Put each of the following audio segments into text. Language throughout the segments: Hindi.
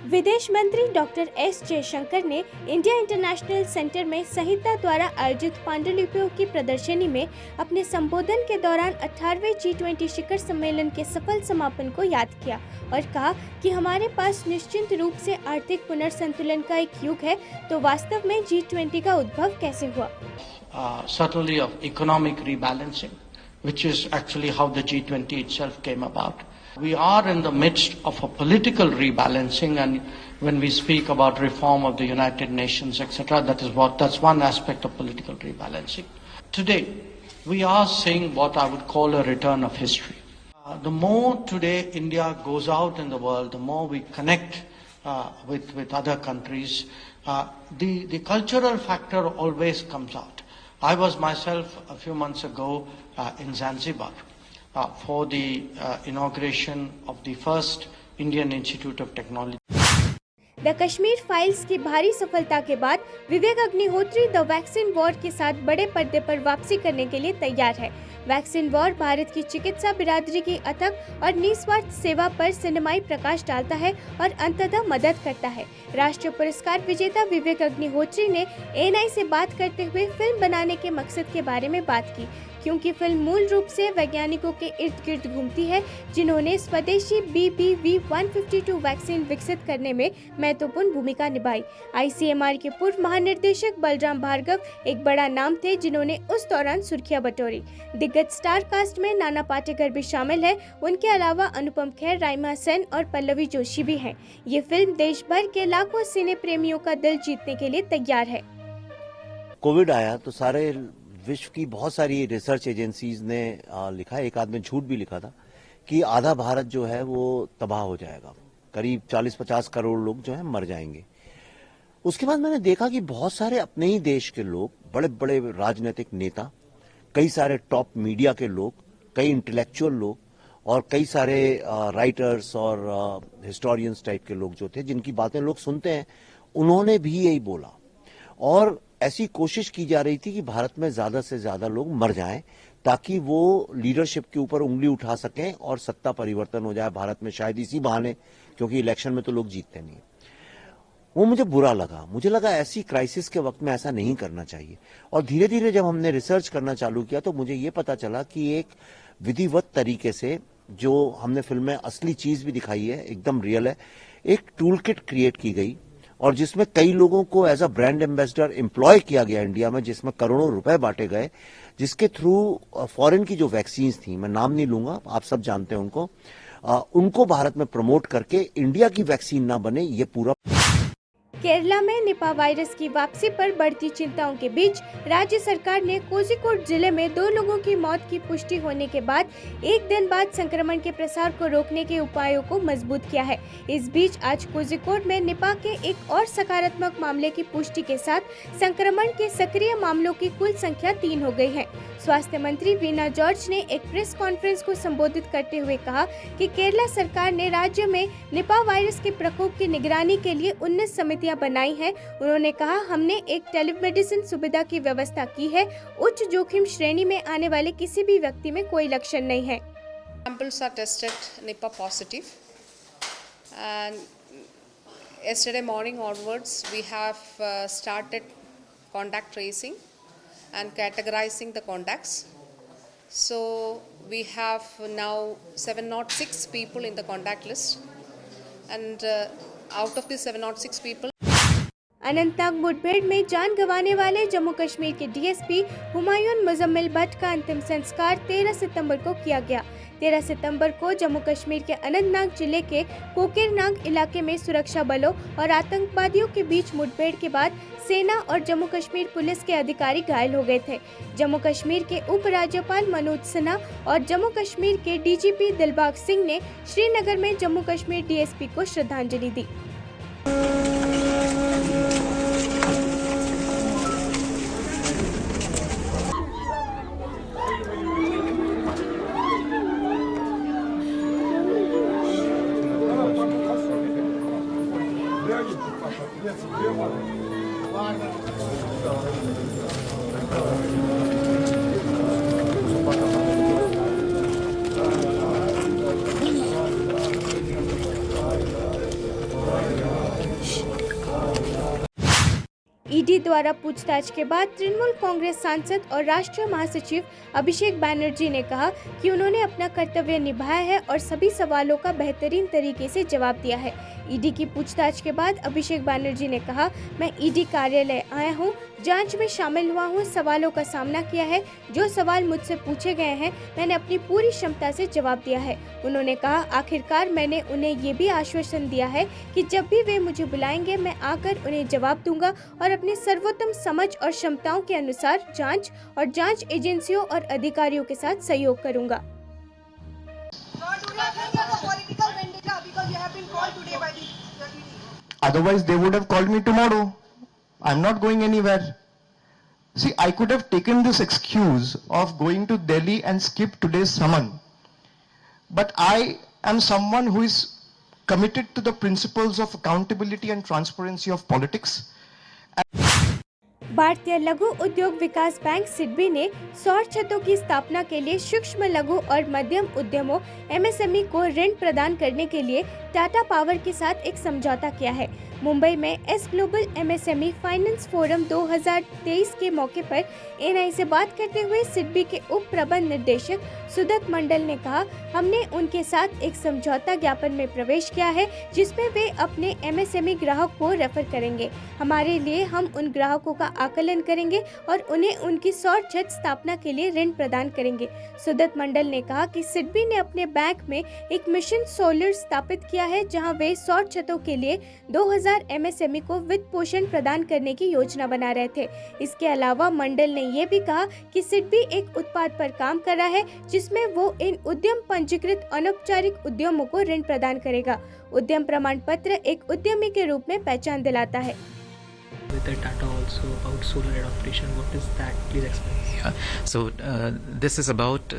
विदेश मंत्री डॉक्टर एस जयशंकर ने इंडिया इंटरनेशनल सेंटर में संहिता द्वारा आयोजित पांडुलिपियों की प्रदर्शनी में अपने संबोधन के दौरान 18वें G20 शिखर सम्मेलन के सफल समापन को याद किया और कहा कि हमारे पास निश्चित रूप से आर्थिक पुनर्संतुलन का एक युग है, तो वास्तव में G20 का उद्भव कैसे हुआ? Certainly of economic rebalancing, which is actually how the G20 itself came about. We are in the midst of a political rebalancing, and when we speak about reform of the United Nations, etc., that's one aspect of political rebalancing. Today, we are seeing what I would call a return of history. The more today India goes out in the world, the more we connect with other countries, the cultural factor always comes out. I was myself a few months ago in Zanzibar for the inauguration of the first Indian Institute of Technology. The Kashmir files की भारी सफलता के बाद Vivek Agnihotri the vaccine war के साथ बड़े पर्दे पर वापसी करने के लिए तैयार है। वैक्सीन वॉर भारत की चिकित्सा बिरादरी की अथक और निस्वार्थ सेवा पर सिनेमाई प्रकाश डालता है और अंततः मदद करता है। राष्ट्रीय पुरस्कार विजेता विवेक अग्निहोत्री ने एएनआई से बात करते हुए फिल्म बनाने के मकसद के बारे में बात की, क्योंकि फिल्म मूल रूप से वैज्ञानिकों के इर्द गिर्द घूमती है जिन्होंने स्वदेशी BBV152 वैक्सीन विकसित करने में महत्वपूर्ण भूमिका निभाई। ICMR के पूर्व महानिर्देशक बलराम भार्गव एक बड़ा नाम थे जिन्होंने उस दौरान सुर्खियां बटोरी। दिग्गज स्टार कास्ट में नाना पाटेकर भी शामिल है। उनके अलावा अनुपम खेर, राइमा सेन और पल्लवी जोशी भी हैं। ये फिल्म देश भर के लाखों सिने प्रेमियों का दिल जीतने के लिए तैयार है। कोविड आया तो सारे विश्व की बहुत सारी रिसर्च एजेंसीज ने लिखा, एक आदमी झूठ भी लिखा था कि आधा भारत जो है वो तबाह हो जाएगा, करीब 40-50 करोड़ लोग जो है मर जाएंगे। उसके बाद मैंने देखा कि बहुत सारे अपने ही देश के लोग, बड़े बड़े राजनीतिक नेता, कई सारे टॉप मीडिया के लोग, कई इंटेलेक्चुअल लोग और कई सारे राइटर्स और हिस्टोरियंस टाइप के लोग जो थे, जिनकी बातें लोग सुनते हैं, उन्होंने भी यही बोला और ऐसी कोशिश की जा रही थी कि भारत में ज्यादा से ज्यादा लोग मर जाएं ताकि वो लीडरशिप के ऊपर उंगली उठा सकें और सत्ता परिवर्तन हो जाए भारत में, शायद इसी बहाने, क्योंकि इलेक्शन में तो लोग जीतते नहीं। वो मुझे बुरा लगा। मुझे लगा ऐसी क्राइसिस के वक्त में ऐसा नहीं करना चाहिए। और धीरे धीरे जब हमने रिसर्च करना चालू किया तो मुझे ये पता चला कि एक विधिवत तरीके से, जो हमने फिल्म में असली चीज भी दिखाई है, एकदम रियल है, एक टूल किट क्रिएट की गई और जिसमें कई लोगों को as a brand ambassador employ किया गया इंडिया में, जिसमें करोड़ों रुपए बांटे गए, जिसके थ्रू फॉरेन की जो वैक्सीन्स थी, मैं नाम नहीं लूंगा, आप सब जानते हैं उनको भारत में प्रमोट करके इंडिया की वैक्सीन ना बने, ये पूरा। केरला में निपा वायरस की वापसी पर बढ़ती चिंताओं के बीच राज्य सरकार ने कोझिकोड जिले में 2 लोगों की मौत की पुष्टि होने के बाद एक दिन बाद संक्रमण के प्रसार को रोकने के उपायों को मजबूत किया है। इस बीच आज कोझिकोड में निपा के एक और सकारात्मक मामले की पुष्टि के साथ संक्रमण के सक्रिय मामलों की कुल संख्या 3 हो गई है। स्वास्थ्य मंत्री वीना जॉर्ज ने एक प्रेस कॉन्फ्रेंस को संबोधित करते हुए कहा कि केरला सरकार ने राज्य में निपा वायरस के प्रकोप की निगरानी के लिए 19 समितियां बनाई हैं। उन्होंने कहा, हमने एक टेलीमेडिसिन सुविधा की व्यवस्था की है। उच्च जोखिम श्रेणी में आने वाले किसी भी व्यक्ति में कोई लक्षण नहीं है। Samples are tested Nipah positive, and yesterday morning onwards we have started contact tracing and categorizing the contacts. So we have now 706 people in the contact list, and out of these 706 people, Anantnag मुठभेड़ में जान गंवाने वाले जम्मू कश्मीर के डीएसपी हुमायून मुजम्मिल भट्ट का अंतिम संस्कार 13 सितंबर को किया गया। 13 सितंबर को जम्मू कश्मीर के अनंतनाग जिले के कोकेरनाग इलाके में सुरक्षा बलों और आतंकवादियों के बीच मुठभेड़ के बाद सेना और जम्मू कश्मीर पुलिस के अधिकारी घायल हो गए थे। जम्मू कश्मीर के उपराज्यपाल मनोज सिन्हा और जम्मू कश्मीर के डीजीपी दिलबाग सिंह ने श्रीनगर में जम्मू कश्मीर डीएसपी को श्रद्धांजलि दी। ईडी द्वारा पूछताछ के बाद तृणमूल कांग्रेस सांसद और राष्ट्रीय महासचिव अभिषेक बैनर्जी ने कहा कि उन्होंने अपना कर्तव्य निभाया है और सभी सवालों का बेहतरीन तरीके से जवाब दिया है। ईडी की पूछताछ के बाद अभिषेक बैनर्जी ने कहा, मैं ईडी कार्यालय आया हूं, जांच में शामिल हुआ हूं, सवालों का सामना किया है। जो सवाल मुझसे पूछे गए हैं मैंने अपनी पूरी क्षमता से जवाब दिया है। उन्होंने कहा, आखिरकार मैंने उन्हें ये भी आश्वासन दिया है कि जब भी वे मुझे बुलाएंगे मैं आकर उन्हें जवाब दूंगा और अपनी सर्वोत्तम समझ और क्षमताओं के अनुसार जांच एजेंसियों और अधिकारियों के साथ सहयोग करूंगा। Otherwise, they would have called me tomorrow. I'm not going anywhere. See, I could have taken this excuse of going to Delhi and skip today's summon. But I am someone who is committed to the principles of accountability and transparency of politics. भारतीय लघु उद्योग विकास बैंक सिडबी ने सौर छतों की स्थापना के लिए सूक्ष्म लघु और मध्यम उद्यमों एमएसएमई को ऋण प्रदान करने के लिए टाटा पावर के साथ एक समझौता किया है। मुंबई में S global MSME finance forum 2023 के मौके पर एनआई से बात करते हुए सिडबी के उप प्रबंध निर्देशक सुदत मंडल ने कहा, हमने उनके साथ एक समझौता ज्ञापन में प्रवेश किया है जिसमें वे अपने एमएसएमई ग्राहक को रेफर करेंगे। हमारे लिए हम उन ग्राहकों का आकलन करेंगे और उन्हें उनकी सौर छत स्थापना के लिए ऋण प्रदान करेंगे। सुदत मंडल ने कहा कि सिडबी ने अपने बैंक में एक मिशन सोलर स्थापित किया है जहां वे सौर छतों के लिए 2000 एमएसएमई को वित्त पोषण प्रदान करने की योजना बना रहे थे। इसके अलावा मंडल ने यह भी कहा कि सिडबी एक उत्पाद पर काम कर रहा है जिसमें वो इन उद्यम पंजीकृत अनौपचारिक उद्यमों को ऋण प्रदान करेगा। उद्यम प्रमाण पत्र एक उद्यमी के रूप में पहचान दिलाता है। With the Tata also about solar adaptation, what is that? Please explain. Yeah, so this is about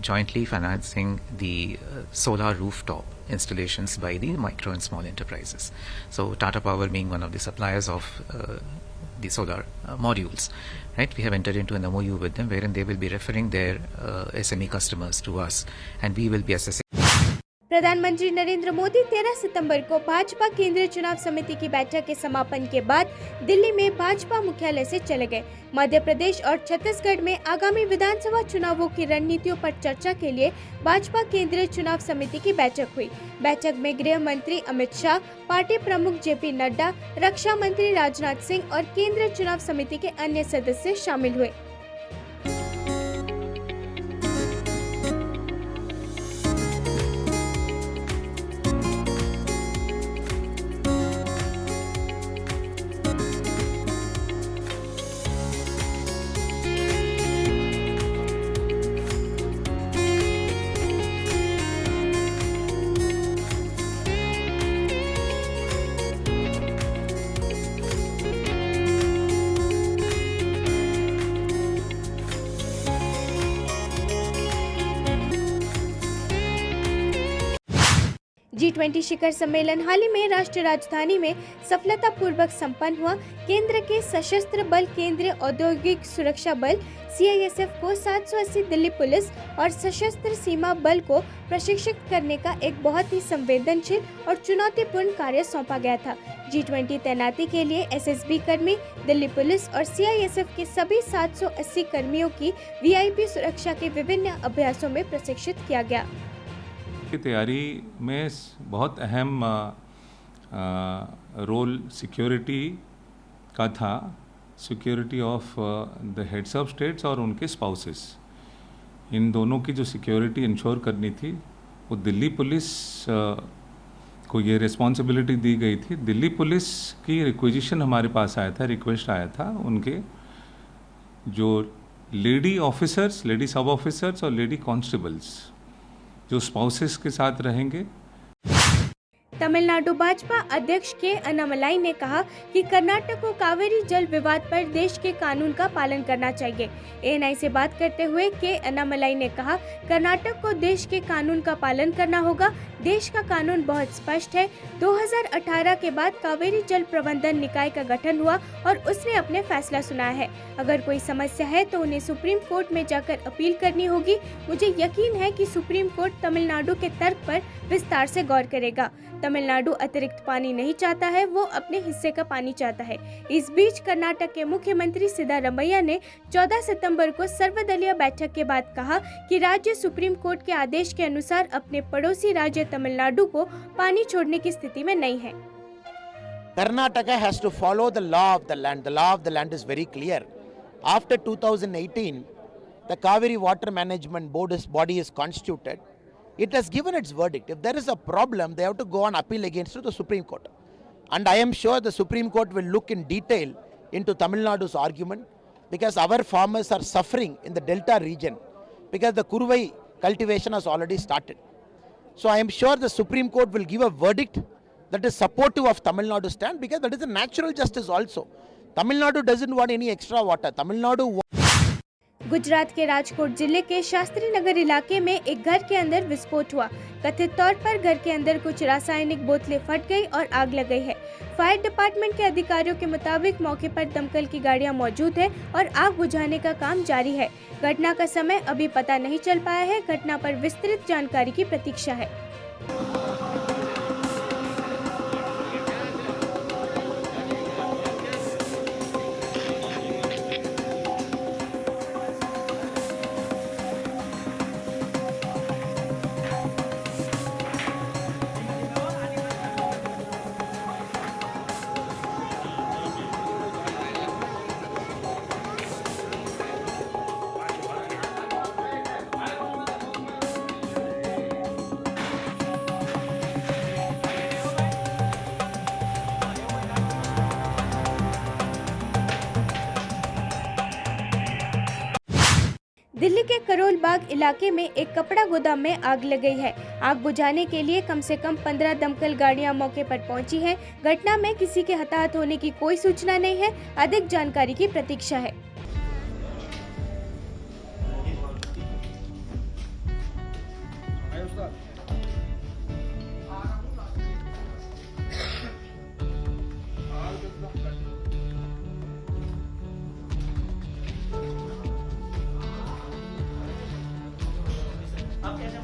jointly financing the solar rooftop installations by the micro and small enterprises. So Tata Power being one of the suppliers of the solar modules, right? We have entered into an MOU with them wherein they will be referring their SME customers to us, and we will be assessing. प्रधानमंत्री नरेंद्र मोदी 13 सितंबर को भाजपा केंद्रीय चुनाव समिति की बैठक के समापन के बाद दिल्ली में भाजपा मुख्यालय से चले गए। मध्य प्रदेश और छत्तीसगढ़ में आगामी विधानसभा चुनावों की रणनीतियों पर चर्चा के लिए भाजपा केंद्रीय चुनाव समिति की बैठक हुई। बैठक में गृह मंत्री अमित शाह, पार्टी प्रमुख जेपी नड्डा, रक्षा मंत्री राजनाथ सिंह और केंद्रीय चुनाव समिति के अन्य सदस्य शामिल हुए। G20 शिखर सम्मेलन हाल ही में राष्ट्रीय राजधानी में सफलतापूर्वक संपन्न हुआ। केंद्र के सशस्त्र बल केंद्रीय औद्योगिक सुरक्षा बल CISF को 780 दिल्ली पुलिस और सशस्त्र सीमा बल को प्रशिक्षित करने का एक बहुत ही संवेदनशील और चुनौतीपूर्ण कार्य सौंपा गया था। G20 तैनाती के लिए SSB कर्मी, दिल्ली पुलिस और CISF के सभी 780 कर्मियों की VIP सुरक्षा के विभिन्न अभ्यासों में प्रशिक्षित किया गया। की तैयारी में बहुत अहम रोल सिक्योरिटी का था, security of the heads of states और उनके स्पाउसेस। इन दोनों की जो सिक्योरिटी इंश्योर करनी थी वो दिल्ली पुलिस को ये रिस्पॉन्सिबिलिटी दी गई थी। दिल्ली पुलिस की रिक्वेजिशन हमारे पास आया था, रिक्वेस्ट आया था उनके जो लेडी ऑफिसर्स, लेडी सब ऑफिसर्स और लेडी कॉन्स्टेबल्स जो स्पाउसेस के साथ रहेंगे। तमिलनाडु भाजपा अध्यक्ष के अन्नामलाई ने कहा कि कर्नाटक को कावेरी जल विवाद पर देश के कानून का पालन करना चाहिए। ANI से बात करते हुए के अन्नामलाई ने कहा, कर्नाटक को देश के कानून का पालन करना होगा। देश का कानून बहुत स्पष्ट है। 2018 के बाद कावेरी जल प्रबंधन निकाय का गठन हुआ और उसने अपने फैसला सुनाया है। अगर कोई समस्या है तो उन्हें सुप्रीम कोर्ट में जाकर अपील करनी होगी। मुझे यकीन है कि सुप्रीम कोर्ट तमिलनाडु के तर्क पर विस्तार से गौर करेगा। तमिलनाडु अतिरिक्त पानी नहीं चाहता है, वो अपने हिस्से का पानी चाहता है। इस बीच कर्नाटक के मुख्यमंत्री सिद्धारमैया ने 14 सितंबर को सर्वदलीय बैठक के बाद कहा कि राज्य सुप्रीम कोर्ट के आदेश के अनुसार अपने पड़ोसी राज्य तमिलनाडु को पानी छोड़ने की स्थिति में नहीं है। Karnataka has to follow the law of the land. The law of the land is very clear. After 2018, the Kaveri Water Management body is constituted. It has given its verdict. If there is a problem, they have to go on appeal against to the Supreme Court. And I am sure the Supreme Court will look in detail into Tamil Nadu's argument, because our farmers are suffering in the Delta region because the Kurvai cultivation has already started. So I am sure the Supreme Court will give a verdict that is supportive of Tamil Nadu stand, because that is a natural justice also. Tamil Nadu doesn't want any extra water. Tamil Nadu Gujarat के राजकोट जिले के शास्त्री नगर इलाके में एक घर के अंदर विस्फोट हुआ। कथित तौर पर घर के अंदर कुछ रासायनिक बोतलें फट गई और आग लग गई है। फायर डिपार्टमेंट के अधिकारियों के मुताबिक मौके पर दमकल की गाड़ियां मौजूद है और आग बुझाने का काम जारी है। घटना का समय अभी पता नहीं चल पाया है। घटना पर विस्तृत जानकारी की प्रतीक्षा है। दिल्ली के करोल बाग इलाके में एक कपड़ा गोदाम में आग लग गई है। आग बुझाने के लिए कम से कम 15 दमकल गाड़ियां मौके पर पहुंची हैं। घटना में किसी के हताहत होने की कोई सूचना नहीं है। अधिक जानकारी की प्रतीक्षा है। आप कैसे